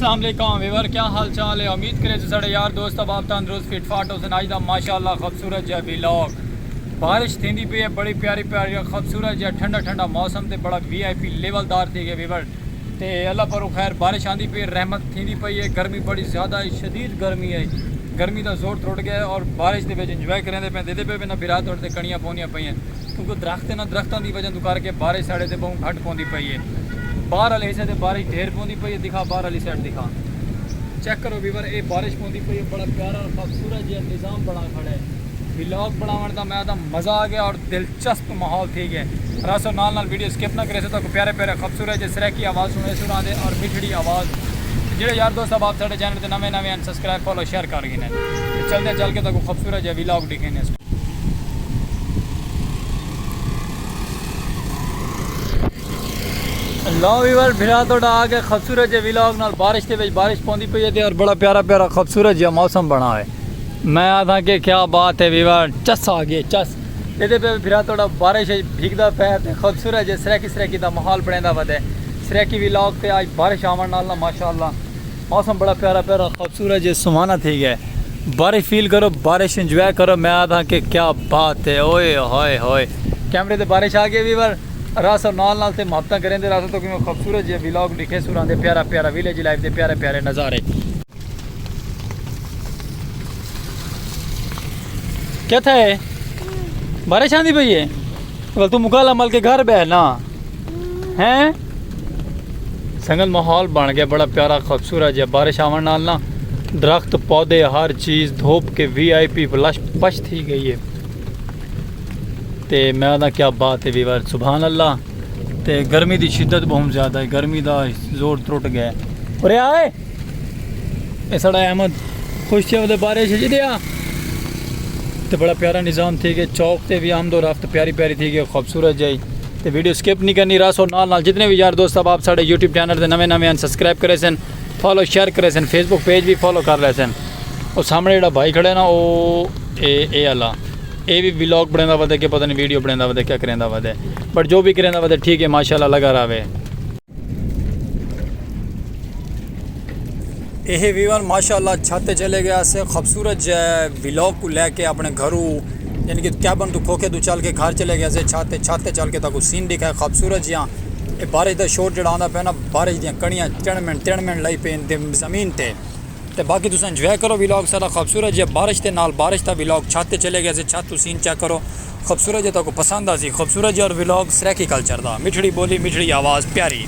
अस्सलाम वालेकुम वीवर, क्या हाल चाल है। उम्मीद करें तो साढ़े यार दोस्त अब आप तंदुरुस्त फिट फाट हो आज दा माशाअल्लाह खूबसूरत जहा व्लॉग। बारिश थी पी है, बड़ी प्यारी प्यारी खूबसूरत जहा ठंडा ठंडा मौसम ते बड़ा VIP लेवलदार थी गए वीवर। तो अल्लाह पर खैर बारिश आती पई है, रहमत थी पई है। गर्मी बड़ी ज़्यादा है, शदीद गर्मी है, गर्मी का जोर त्रुट गया है। और बारिश के इंजॉय करेंगे पे देते पे ना बिरा तौर पर कणियाँ पौनियाँ पई हैं, क्योंकि दरख्त ना दरख्तों की वजह तो करके बारिश साढ़े से बहुत घट पौंदी पई है। बाहर वाले हिस्से से बारिश ढेर पौंदी पई है, दिखा बाहर वाली साइड दिखा, चेक करो वीवर, ये बारिश पौंदी पई है। बड़ा प्यारा और खूबसूरत जो निज़ाम बड़ा खड़ा है। व्लॉग बनाने का मैं आता मज़ा आ गया और दिलचस्प माहौल ठीक है। रासो नाल वीडियो स्किप ना करे तो प्यारे प्यारे खूबसूरत जो सराकी आवाज़ सुने सुना दे और मिठड़ी आवाज़। जो यार दोस्त अब आप साढ़े चैनल पर नवे नवे सब्सक्राइब फॉलो शेयर कर गए हैं। चलते चल के तो खूबसूरत जो व्लॉग दिखे। लो वीवर फिरा थोड़ा आगे खूबसूरत जो व्लॉग नाल बारिश के बारिश पौंदी पई है और बड़ा प्यारा प्यारा खूबसूरत जो मौसम बना है। मैं आता कि क्या बात है वीवर, चस आ गए चस ये पे फिरा थोड़ा बारिश भीगदा पे खूबसूरत जो सराकी सराकी का माहौल बनेदा वधे। सराकी व्लॉग पे आज बारिश आवन नाल माशाअल्लाह मौसम बड़ा प्यारा प्यारा खूबसूरत जो सुहाना थी गया। बारिश फील करो, बारिश इंजॉय करो। मैं आता कि क्या बात है, ओए होए होए कैमरे से बारिश आ गई वीवर। रास और नाल से मुहब्बत करें रास तो कि खूबसूरत जो व्लॉग दिखे सुरांदे प्यारा प्यारा विलेज लाइफ के प्यारे प्यारे नज़ारे। क्या था है बारिश आंदी पई है, बोल तू मुकाला मल के घर बह ना हैं। संगल माहौल बन गया बड़ा प्यारा खूबसूरत जो बारिश आवन नाल ना दरख्त पौधे हर चीज़ धूप के VIP लश पश थी गई है। तो मैं ना क्या बात है वीवर, सुभान अल्लाह। तो गर्मी की शिद्दत बहुत ज़्यादा है, गर्मी का जोर त्रुट गया। और आए ये साड़ा अहमद खुश थे बारिश जी दिया तो बड़ा प्यारा निज़ाम थी कि चौक से भी आमदो रफ्त प्यारी प्यारी थी कि खूबसूरत जाई। तो वीडियो स्किप नहीं करनी। रासो नाल जितने भी यार दोस्त अब आप साढ़े YouTube चैनल से नवे नवे सब्सक्राइब करे सन, फॉलो शेयर करे सन, फेसबुक पेज भी फॉलो कर रहे सन। और सामने जो भाई खड़े ना वो ए आला ये भी व्लॉग बनाता वधे कि पता नहीं वीडियो बनाता वधे क्या करेंदा वधे, बट जो भी करेंदा वधे ठीक है माशाल्लाह लगा रहा। यह वीवर माशाल्लाह छत चले गया से खूबसूरत जो व्लॉग को लेके अपने घरों यानी कि कैबन तो खोके तो चल के घर चले गया से छत चल के तक सीन दिखा है खूबसूरत जिया। ये बारिश का शोर जड़ा आंदा पे ना, बारिश दी कणियाँ तिड़मन लाई पे जमीन ते। तो बाकी तुम इंजॉय करो व्लॉग सारा खूबसूरत जो बारिश के नाल बारिश का व्लॉग छत चले गए से छत तो सीन चेक करो खूबसूरत जो तक पसंद आ सी खूबसूरत जो और व्लॉग सराकी कल्चर का मिठड़ी बोली मिठड़ी आवाज़ प्यारी।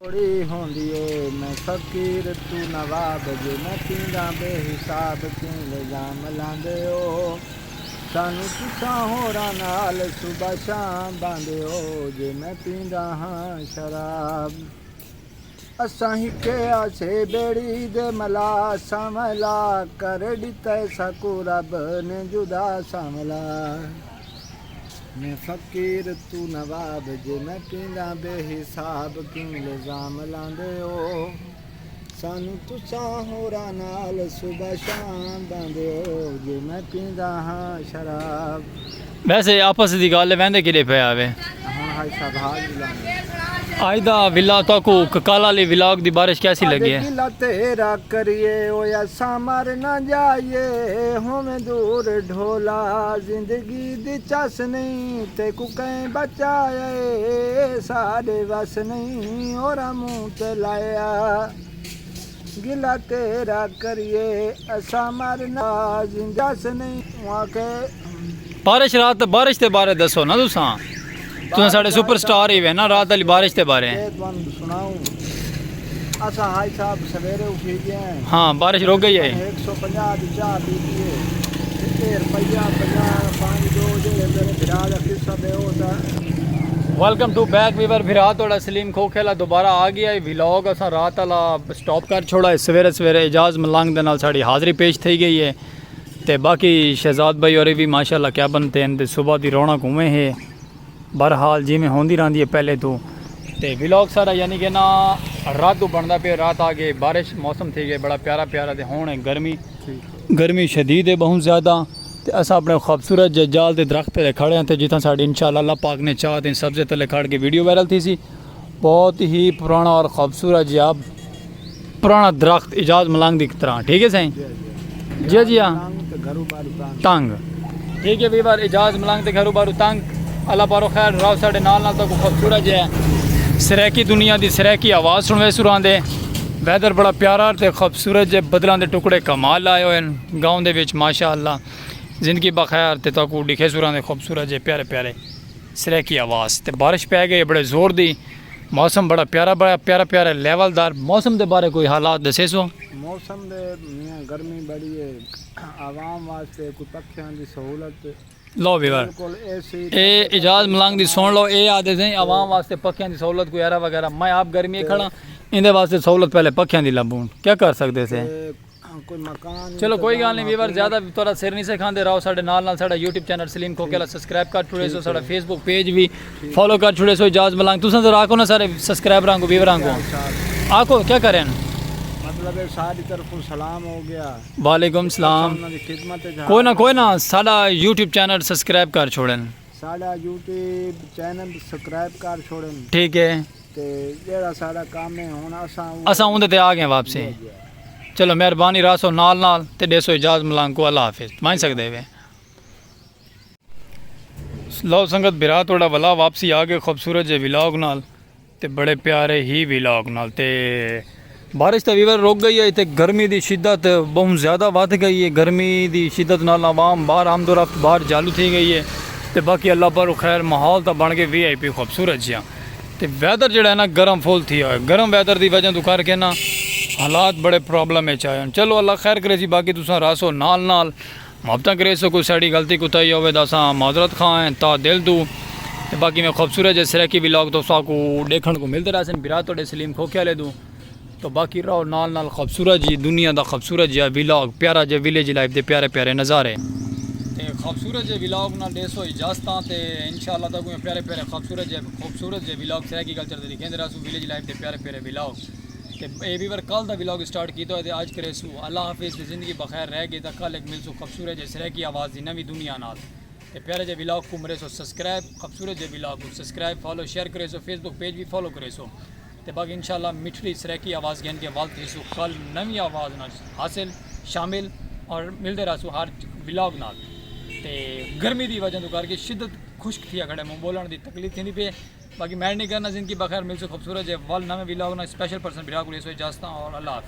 थोड़ी होंदी है मैं फकीर तू नवाब जे मैं पींदा बेहिसाब क्यों इल्जाम लांदे हो। सानू तुसां होरां नाल सुबह शाम बांदे हो जे मैं पींदा हाँ शराब। असां हिके आसे बेड़ी दे मला सामला कर दिता सकू रब ने जुदा सामला। मैं फकीर तू नवाब जे मैं पींदा बेहिसाब क्यों इल्जाम लांदे हो। सानू तुसां होरां नाल सुबह शाम बांदे हो जे मैं पींदा हाँ शराब। वैसे आपस की गल वहदे कि पे आवे हाँ हाई साहब हाल आज दा विला तो काला वाली व्लॉग दी बारिश कैसी लगी है। गिला तेरा करिए ओया सामर न जाइए होवे दूर ढोला जिंदगी दी चस नहीं ते को कहीं बचाए सारे बस नहीं और मुँह ते लाया। गिला तेरा करिए ऐसा मरना जिंदा से नहीं वहाँ के बारिश रात बारिश के बारे दसो ना तुसां तुसां साढ़े सुपरस्टार ही वे ना रात वाली बारिश के बारे सुनाऊं असा हाई साहब सवेरे उठी गए हाँ बारिश रुक गई है 150 दी चाह पीती है रुपया 50 5 दो जेड़े मेरे फिरा दा किस्सा दे होता वेलकम टू बैक वीवर फिर थोड़ा सलीम खोखेला दोबारा आ गया है व्लॉग असा रात वाला स्टॉप कर छोड़ा है सवेरे सवेरे एजाज मलंग दे नाल साड़ी हाज़री पेश थी गई है ते बाकी शहजाद भाई और भी माशाल्लाह क्या बनते हैं ते सुबह दी रौनक उवें है बहरहाल जिमें होंदी रही है पहले तो ते व्लॉग सारा यानी कि ना रात बनता पे रात आ गए बारिश मौसम थी गए बड़ा प्यारा प्यारा ते हुण गर्मी शदीद है बहुत ज़्यादा ते अस अपने खूबसूरत जजाल के दरख्त ते खड़े हैं जितना साड़ी इंशाअल्लाह अल्लाह पाक ने चाह ते सबसे थले खड़ के वीडियो वायरल थी सी बहुत ही पुराना और खूबसूरत जिया पुराना दरख्त एजाज मलंग की तरह ठीक है सही जी जी हाँ तंग ठीक है वीवर एजाज मलंग ते घरों बारू तंग अल्लाह पारो खैर राव साढ़े नाल तो खूबसूरत है सरैकी दुनिया की सरैकी आवाज़ सुनवे सुरां दे वैदर बड़ा प्यारा ते खूबसूरत जे बदलों के टुकड़े कमाल लाए हुए हैं गाँव के माशाअल्लाह जिंदगी बखैर ते ताकू दिखे सुरां दे खूबसूरत जे प्यारे प्यारे सरैकी आवाज़ ते बारिश पै गई बड़े जोर दी मौसम बड़ा प्यारा लेवलदार मौसम के बारे कोई हालात दसे सो मौसम दे गर्मी बड़ी है आवाम वास्ते कोई पक्षियों की सहूलत लो वीवर ए एजाज मलंग दी सुन लो ये आदे से आवाम वास्ते पक्षियों की सहूलत कोई एरा वगैरह मैं आप गर्मी खड़ा इंदे वास्ते सहूलत पहले पक्षियों की लभूं क्या कर सकते थे कोई मकान चलो कोई गल नहीं वीवर ज़्यादा थोड़ा सिर नहीं से खाते रहो साढ़े नाल साढ़ा यूट्यूब चैनल सलीम खोखेला सब्सक्राइब कर छुड़े सो साढ़ा फेसबुक पेज भी फॉलो कर छुड़े सो एजाज मलंग तुम तो आखो ना सारे सब्सक्राइबर आंगो वीवर आंगो आखो क्या करें मतलब सारी तरफों सलाम हो गया वालेकुम सलाम कोई ना साढ़ा यूट्यूब चैनल सब्सक्राइब कर छोड़न साढ़ा यूट्यूब चैनल सब्सक्राइब कर छोड़न ठीक है ते जेड़ा सारा काम है हुन असा उंदे ते आ गए वापसी चलो मेहरबानी रासो नाल ते देसो एजाज मलंग को अल्लाह हाफिज मान सकते वे लो संगत बिरा थोड़ा वाला वापसी आ गए खूबसूरत जे व्लॉग नाल ते बड़े प्यारे ही व्लॉग नाल ते बारिश तो वीवर रुक गई है ते गर्मी की शिद्दत बहुत ज़्यादा वध गई है गर्मी की शिद्दत नाल आवाम बाहर आमदोरफ्त बाहर चालू थी गई है तो बाकी अल्लाह पर खैर माहौल तो बन गए VIP खूबसूरत जिहा तो वैदर जो है ना गर्म फुल थी गर्म वैदर की वजह तो करके ना हालात बड़े प्रॉब्लम में आए चलो अल्लाह खैर करे सी बाकी तुसा रासो नाल मुहब्बत करे सो कोई साड़ी गलती कुताई हो तो असा माजरत खाएँ ता दिल दूँ तो बाकी मैं खूबसूरत जे सरैकी व्लॉग तो को देखने को मिलते रहे बिरा तो सलीम खोखे ले दूँ तो बाकी रहो नाल खूबसूरत जी दुनिया का खूबसूरत जी व्लॉग प्यारा जे विलेज लाइफ के प्यारे प्यारे नज़ारे खूबसूरत जे व्लॉग ना देसो इजाजत इंशाअल्लाह तक प्यारे खूबसूरत जे व्लॉग सरैकी कल्चर के दिखेंदे रहसू विलेज लाइफ के प्यारे व्लॉग ए भी बार कल का व्लॉग स्टार्ट किया है आज करे सू अल्लाह हाफिज़ जिंदगी बखैर रह गई तो कल एक मिलसू खूबसूरत जे सरैकी आवाज़ की नवी दुनिया नाल ते प्यारे जे व्लॉग को मरे सो सब्सक्राइब खूबसूरत जे व्लॉग को सब्सक्राइब फॉलो शेयर करे सो फेसबुक पेज भी फॉलो करे सो ते बाकी इंशाअल्लाह मिठड़ी सरैकी आवाज़ गहन के वाल थी सो कल नवी आवाज़ ना हासिल शामिल और मिलते रहसू हर व्लॉग नाल ते गर्मी की वजह तो करके शिद्दत खुश्क थी खड़े मुँह बोलने की तकलीफ थी पे बाकी मैं नहीं करना जिनकी बखैर मिल से खूबसूरत है वल नवे व्लॉग ना स्पेशल पर्सन बिरा को ले सो इजाजत और अल्लाह हाफिज़।